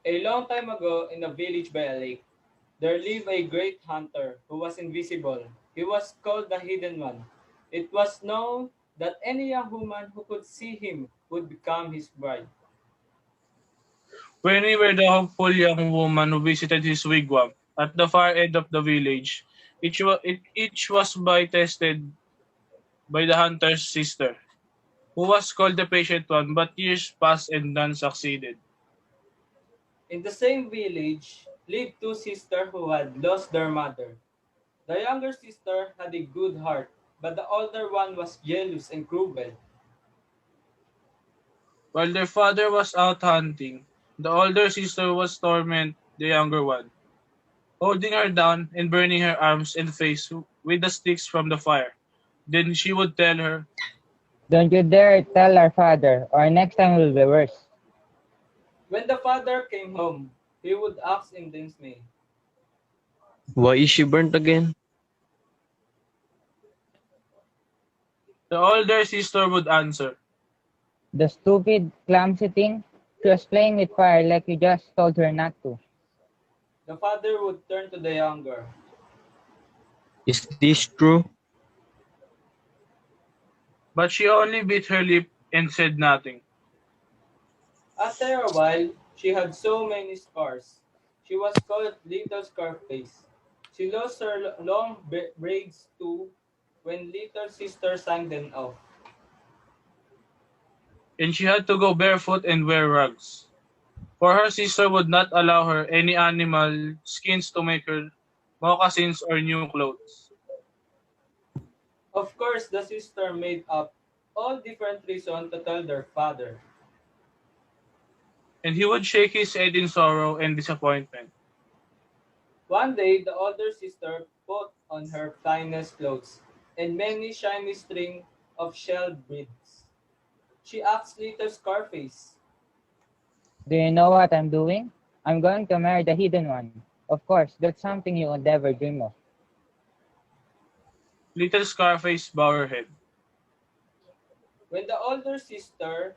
A long time ago, in a village by a lake, there lived a great hunter who was invisible. He was called the Hidden One. It was known that any young woman who could see him would become his bride. When we were the hopeful young woman who visited his wigwam at the far end of the village, each was by tested by the hunter's sister, who was called the patient one, but years passed and none succeeded. In the same village lived two sisters who had lost their mother. The younger sister had a good heart, but the older one was jealous and cruel. While their father was out hunting, the older sister was torment the younger one, holding her down and burning her arms and face with the sticks from the fire. Then she would tell her, Don't you dare tell our father, or next time will be worse. When the father came home, he would ask in dismay, Why is she burnt again? the older sister would answer, The stupid, clumsy thing. She was playing with fire like you just told her not to. the father would turn to the younger. Is this true? but she only bit her lip and said nothing. After a while, she had so many scars. She was called Little Scarface. She lost her long braids too when little sister sang them off. And she had to go barefoot and wear rugs. For her sister would not allow her any animal skins to make her moccasins or new clothes. Of course, the sister made up all different reasons to tell their father. And he would shake his head in sorrow and disappointment. One day, the older sister put on her finest clothes and many shiny string of shell beads. She asked little Scarface, Do you know what I'm doing? I'm going to marry the hidden one. Of course, that's something you would never dream of. Little Scarface bowed her head. when the older sister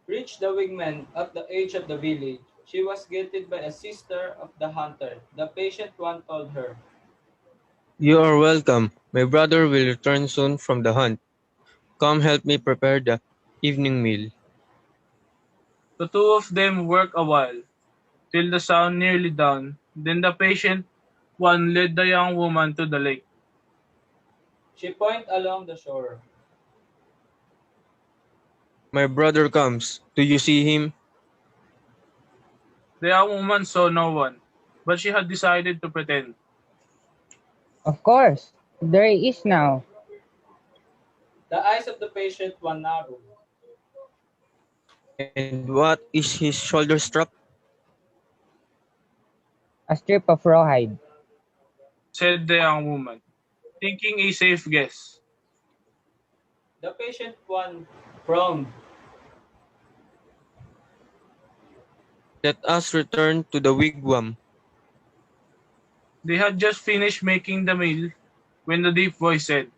reached the wigman at the edge of the village, she was greeted by a sister of the hunter. The patient one told her, You are welcome. My brother will return soon from the hunt. Come help me prepare the evening meal. The two of them worked a while, till the sun nearly down. Then the patient one led the young woman to the lake. she pointed along the shore. My brother comes. Do you see him? The young woman saw no one, but she had decided to pretend. Of course, there he is now. The eyes of the patient one narrowed. And what is his shoulder strap? A strip of rawhide. Said the young woman, thinking a safe guess. The patient one frowned. Let us return to the wigwam. They had just finished making the meal when the deep voice said,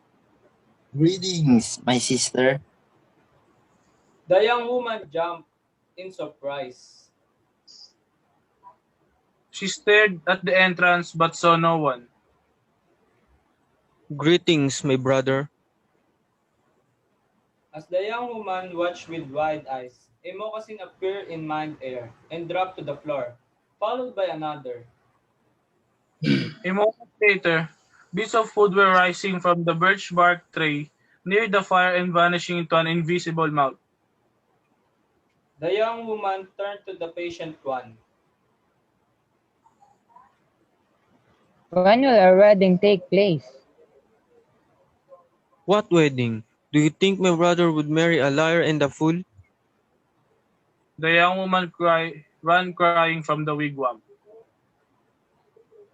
Greetings, my sister. The young woman jumped in surprise. She stared at the entrance but saw no one. Greetings, my brother. As the young woman watched with wide eyes, a moccasin appeared in mid-air and dropped to the floor, followed by another. A moment later, bits of food were rising from the birch bark tray near the fire and vanishing into an invisible mouth. The young woman turned to the patient one. When will our wedding take place? What wedding? Do you think my brother would marry a liar and a fool? The young woman ran crying from the wigwam.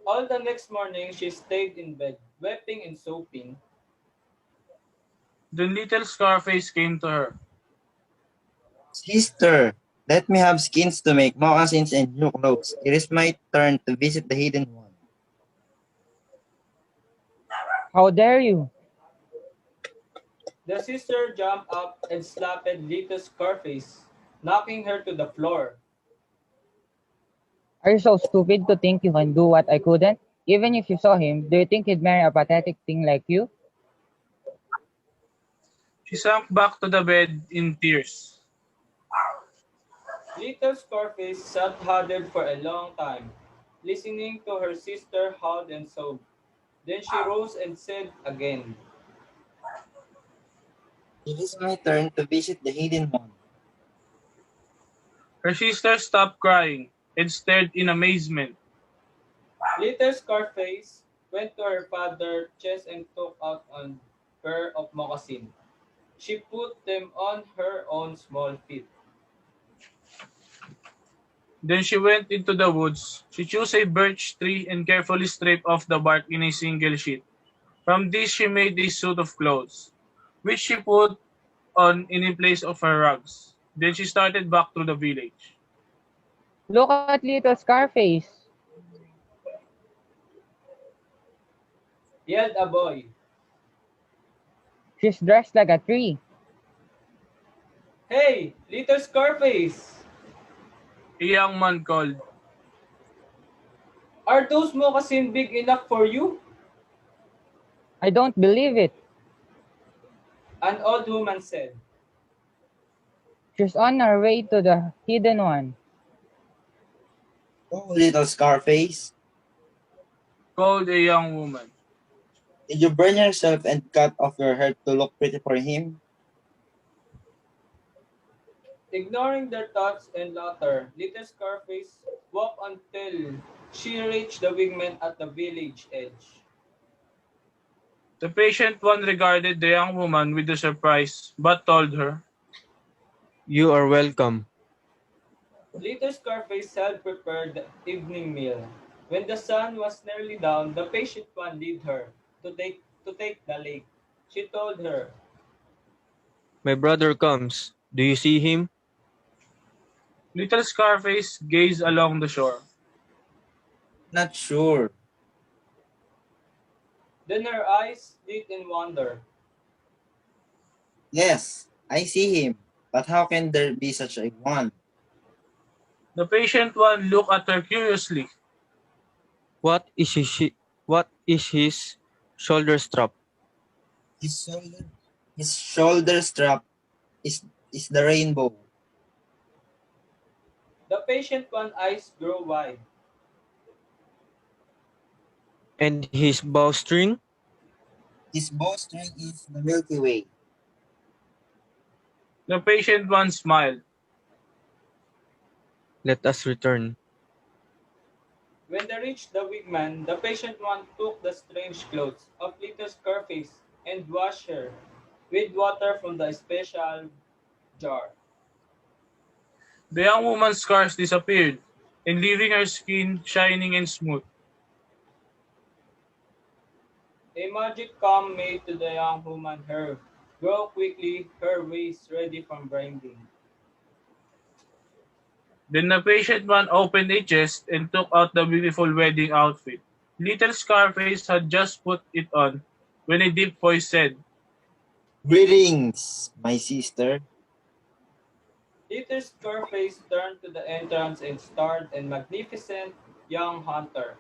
All the next morning she stayed in bed, weeping and sobbing. Then little Scarface came to her. Sister, let me have skins to make moccasins and new clothes. It is my turn to visit the hidden one. How dare you? The sister jumped up and slapped little Scarface, knocking her to the floor. Are you so stupid to think you can do what I couldn't? Even if you saw him, do you think he'd marry a pathetic thing like you? She sank back to the bed in tears. Little Scarface sat huddled for a long time, listening to her sister howl and sob. Then she rose and said again, It is my turn to visit the hidden one. Her sister stopped crying and stared in amazement. Little Scarface went to her father's chest and took out a pair of moccasins. She put them on her own small feet. Then she went into the woods. She chose a birch tree and carefully stripped off the bark in a single sheet. From this she made a suit of clothes, which she put on in place of her rugs. Then she started back through the village. Look at little Scarface. Yelled a boy. She's dressed like a tree. Hey, little Scarface! A young man called. Are those moccasins big enough for you? I don't believe it. An old woman said. She's on her way to the hidden one. Oh, little Scarface, Called a young woman. did you burn yourself and cut off your hair to look pretty for him? Ignoring their thoughts and laughter, little Scarface walked until she reached the wigman at the village edge. The patient one regarded the young woman with surprise, but told her, You are welcome. Little Scarface had prepared the evening meal. When the sun was nearly down, the patient one led her to take the lake. She told her, My brother comes. Do you see him? Little Scarface gazed along the shore. Not sure. then her eyes lit in wonder. Yes, I see him. But how can there be such a one? The patient one looked at her curiously. What is his shoulder strap? His shoulder, his shoulder strap is the rainbow. The patient one eyes grew wide. And his bowstring? His bowstring is the Milky Way. The patient one smiled. Let us return. When they reached the wigman, the patient one took the strange clothes of little Scarface and washed her with water from the special jar. The young woman's scars disappeared, and leaving her skin shining and smooth. A magic calm made to the young woman her grow quickly, her waist ready for binding. Then the patient one opened a chest and took out the beautiful wedding outfit. Little Scarface had just put it on when a deep voice said, Greetings, my sister. Little Scarface turned to the entrance and stared a magnificent young hunter.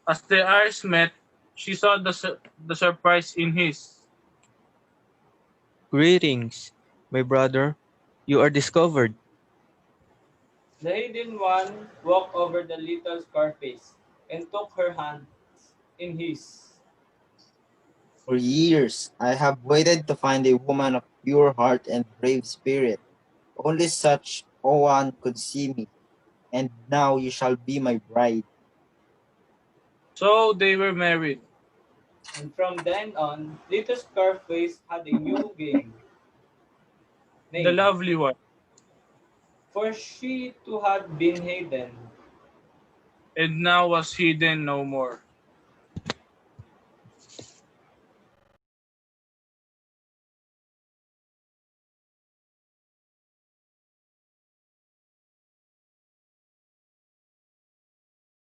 As their eyes met, she saw the surprise in his. Greetings, my brother. You are discovered. The hidden one walked over the little Scarface and took her hand in his. For years, I have waited to find a woman of pure heart and brave spirit. Only such a one could see me, and now you shall be my bride. So they were married. And from then on, little Scarface had a new The name, lovely one. for she too had been hidden. And now was hidden no more.